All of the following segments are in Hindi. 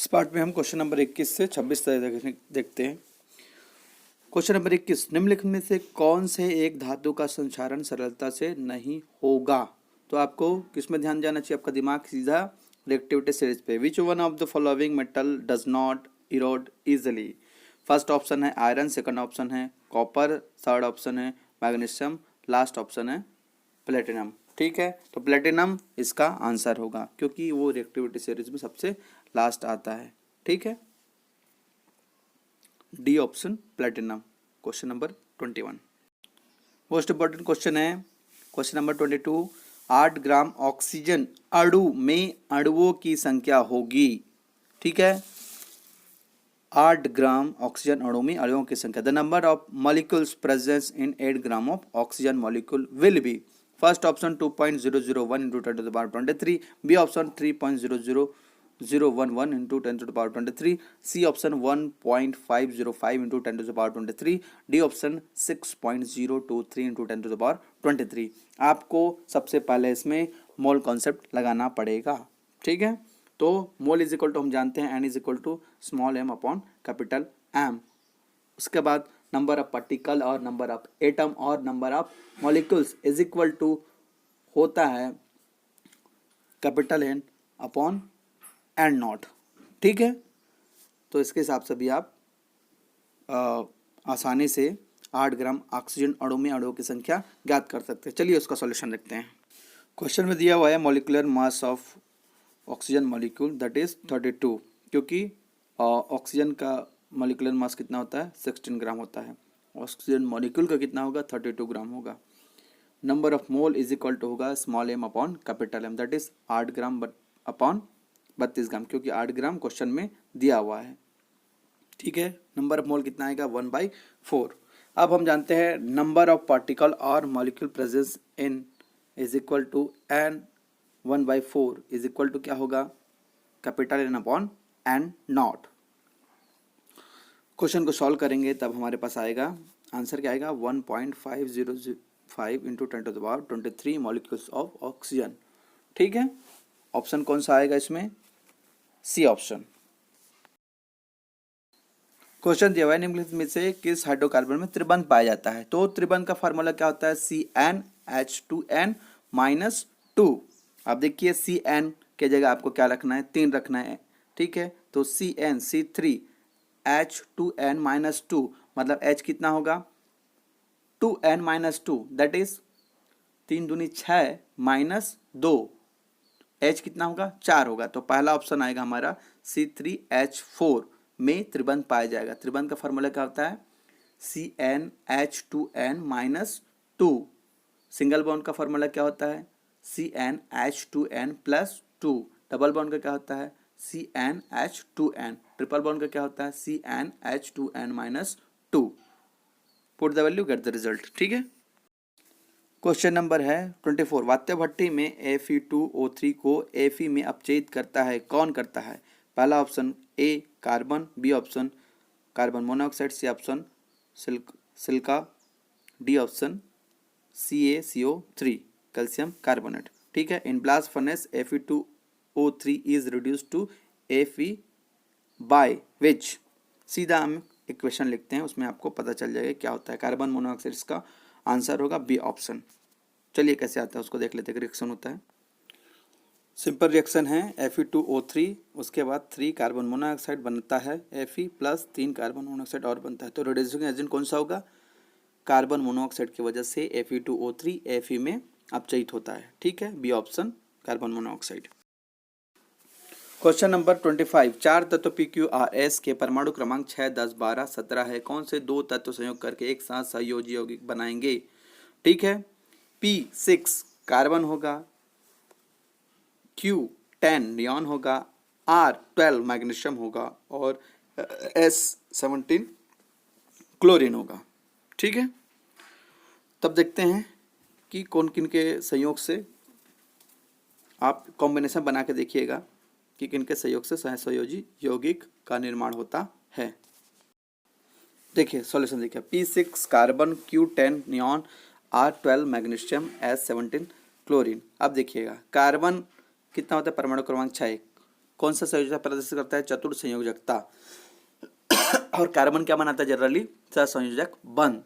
इस पार्ट में हम क्वेश्चन नंबर 21 से 26 तक देखते हैं। क्वेश्चन नंबर 21, निम्नलिखित में से कौन से एक धातु का संक्षारण सरलता से नहीं होगा? तो आपको किसमें ध्यान जाना चाहिए? आपका दिमाग सीधा रिएक्टिविटी सीरीज पे। Which one of the following metal does not Erode easily? First option है आयरन, सेकंड ऑप्शन है कॉपर, थर्ड ऑप्शन है मैग्नीशियम, लास्ट ऑप्शन है प्लेटिनम। ठीक है, तो प्लेटिनम इसका आंसर होगा क्योंकि वो रिएक्टिविटी सीरीज में सबसे लास्ट आता है। ठीक है, D option platinum. Question number 21 most important question है। क्वेश्चन नंबर 22, 8 ग्राम ऑक्सीजन अणु में अणुओं की संख्या होगी। ठीक है, 8 ग्राम ऑक्सीजन अणु में अणुओं की संख्या। The number of molecules presence in 8 gram of oxygen molecule will be. First option 2.001 into 10 to the power 23, B option 3.00011 into 10 to the power 23, C option 1.505 into 10 to the power 23, D option 6.023 into 10 to the power 23। आपको सबसे पहले इसमें मोल कॉन्सेप्ट लगाना पड़ेगा। ठीक है, तो मोल इज इक्वल टू हम जानते हैं N is equal to small M upon capital M. उसके बाद नंबर ऑफ पार्टिकल और नंबर ऑफ एटम और number of molecules is equal to होता है capital N upon N naught. ठीक है, तो इसके हिसाब से भी आप आसानी से 8 ग्राम ऑक्सीजन अणु में अणुओं की संख्या ज्ञात कर सकते हैं। चलिए उसका सॉल्यूशन देखते हैं। क्वेश्चन में दिया हुआ है molecular mass of oxygen molecule that is 32, क्योंकि ऑक्सीजन का मॉलिक्यूलर मास कितना होता है 16 ग्राम होता है, ऑक्सीजन मॉलिक्यूल का कितना होगा 32 ग्राम होगा। Number of mole is equal to होगा small M upon capital M that is 8 gram upon 32 gram, क्योंकि 8 ग्राम क्वेश्चन में दिया हुआ है। ठीक है, नंबर ऑफ मोल कितना आएगा 1/4। अब हम जानते हैं नंबर ऑफ पार्टिकल और molecule presence in is equal to N 1/4 is equal to क्या होगा capital N upon N naught. Question को सॉल्व करेंगे तब हमारे पास आएगा आंसर क्या आएगा 1.505 into 10 to the power 23 molecules of oxygen. ठीक है, ऑप्शन कौन सा आएगा इसमें? C option. क्वेश्चन दिया हुआ है निम्नलिखित में से किस हाइड्रोकार्बन में त्रिबंध पाया जाता है? तो त्रिबंध का फार्मूला क्या होता है CnH2n-2। आप देखिए Cn के जगह आपको क्या रखना है 3 रखना है। ठीक है, तो CnC3H2n-2 मतलब H कितना होगा 2n-2 दैट इज 3 दूनी 6 माइनस 2, H कितना होगा 4 होगा। तो पहला ऑप्शन आएगा हमारा C3H4 में त्रिबंध पाया जाएगा। त्रिबंध का फार्मूला क्या होता है CnH2n-2। सिंगल बॉन्ड का फार्मूला क्या होता है CnH2n+2। डबल बॉन्ड का क्या होता है CnH2n। ट्रिपल बॉन्ड का क्या होता है CnH2n-2। Put the value get the result. ठीक है, क्वेश्चन नंबर है 24, वात्य भट्टी में Fe2O3 को Fe में अपचयित करता है, कौन करता है? पहला option A carbon, B option carbon monoxide, C option silica, D option CaCO3 calcium carbonate. ठीक है, in blast furnace Fe2O3 is reduce to Fe by which? सीधा हम इक्वेशन लिखते हैं, उसमें आपको पता चल जाएगा क्या होता है। कार्बन मोनोऑक्साइड इसका आंसर होगा बी ऑप्शन। चलिए कैसे आता है उसको देख लेते हैं। रिएक्शन होता है सिंपल रिएक्शन है Fe2O3, उसके बाद 3 कार्बन मोनोऑक्साइड बनता है Fe प्लस 3 कार्बन मोनोऑक्साइड और बनता है। तो रिड्यूसिंग एजेंट कौन सा होगा? कार्बन मोनोऑक्साइड की वजह से Fe2O3 Fe में अपचयित होता है। ठीक है, B option carbon monoxide. Question number 25, 4 तत्व PQRS के परमाणु क्रमांक 6, 10, 12, 17 है, कौन से 2 तत्व संयोग करके एक साथ सहयोजी यौगिक बनाएंगे? ठीक है, P6 कार्बन होगा, Q10 नियॉन होगा, R12 मैग्नीशियम होगा और S17 क्लोरीन होगा। ठीक है, तब देखते हैं कि कौन किन के संयोग से आप कॉम्बिनेशन बना के देखिएगा कि किनके सहयोग से सहसंयोजी यौगिक का निर्माण होता है। देखिए सॉल्यूशन देखिए, P6 carbon, Q10 neon, R12 magnesium, S17 chlorine. अब देखिएगा कार्बन कितना होता है परमाणु क्रमांक 6, कौन सा संयोजकता प्रदर्शित करता है? चतुर्थ संयोजकता। और कार्बन क्या बनाता है जनरली? सहसंयोजक बंध।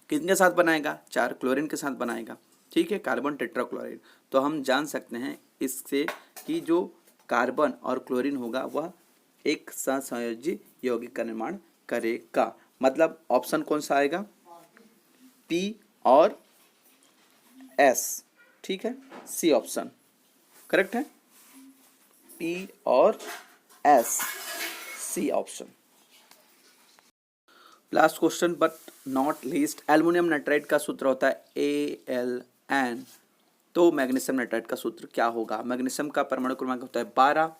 किसके साथ बनाएगा? 4 क्लोरीन के साथ बनाएगा, ठीक है, कार्बन टेट्राक्लोराइड। तो हम जान सकते हैं इससे कि जो कार्बन और क्लोरीन होगा वह एक सहसंयोजी यौगिक का निर्माण करेगा। मतलब ऑप्शन कौन सा आएगा? पी और एस, ठीक है, सी ऑप्शन करेक्ट है, पी और S, C option. Last question but not least, aluminium nitride का सूत्र होता है AlN। तो मैग्नीशियम नाइट्राइड का सूत्र क्या होगा? मैग्नीशियम का परमाणु क्रमांक होता है 12।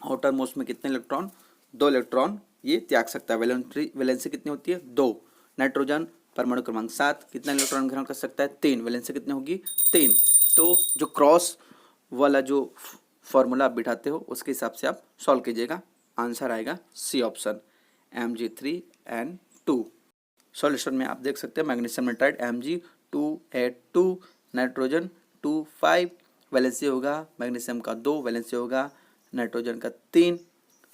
आउटर मोस्ट में कितने इलेक्ट्रॉन? 2 इलेक्ट्रॉन ये त्याग सकता है। वैलेंसी कितनी होती है? 2। नाइट्रोजन परमाणु क्रमांक 7, कितना इलेक्ट्रॉन ग्रहण कर सकता है? 3। वैलेंसी कितनी होगी? 3। तो जो क्रॉस वाला जो फॉर्मूला आप बिठाते हो उसके हिसाब से आप सॉल्व कीजिएगा, आंसर आएगा सी ऑप्शन Mg3N2। सॉल्यूशन में आप देख सकते हैं magnesium nitride Mg2A2, nitrogen 2 5, valency होगा मैग्नीशियम का 2, वैलेंसी होगा नाइट्रोजन का 3,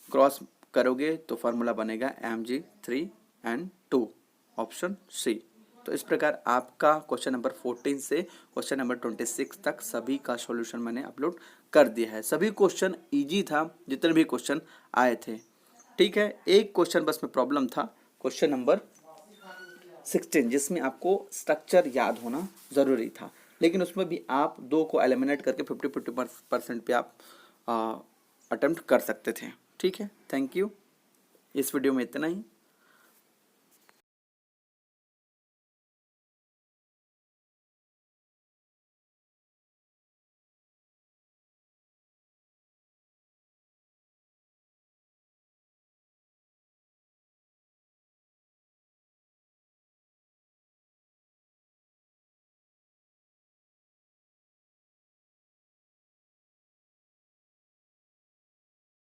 क्रॉस करोगे तो फार्मूला बनेगा Mg3N2, ऑप्शन सी। तो इस प्रकार आपका क्वेश्चन नंबर 14 से क्वेश्चन नंबर 26 तक सभी का सॉल्यूशन मैंने अपलोड कर दिया है। सभी क्वेश्चन इजी था जितने भी क्वेश्चन आए थे, ठीक है। एक क्वेश्चन बस में प्रॉब्लम था, क्वेश्चन नंबर 16, जिसमें आपको स्ट्रक्चर याद होना ज़रूरी था, लेकिन उसमें भी आप 2 को एलिमिनेट करके 50-50% पे आप अटेम्प्ट कर सकते थे, ठीक है। Thank you. इस वीडियो में इतना ही।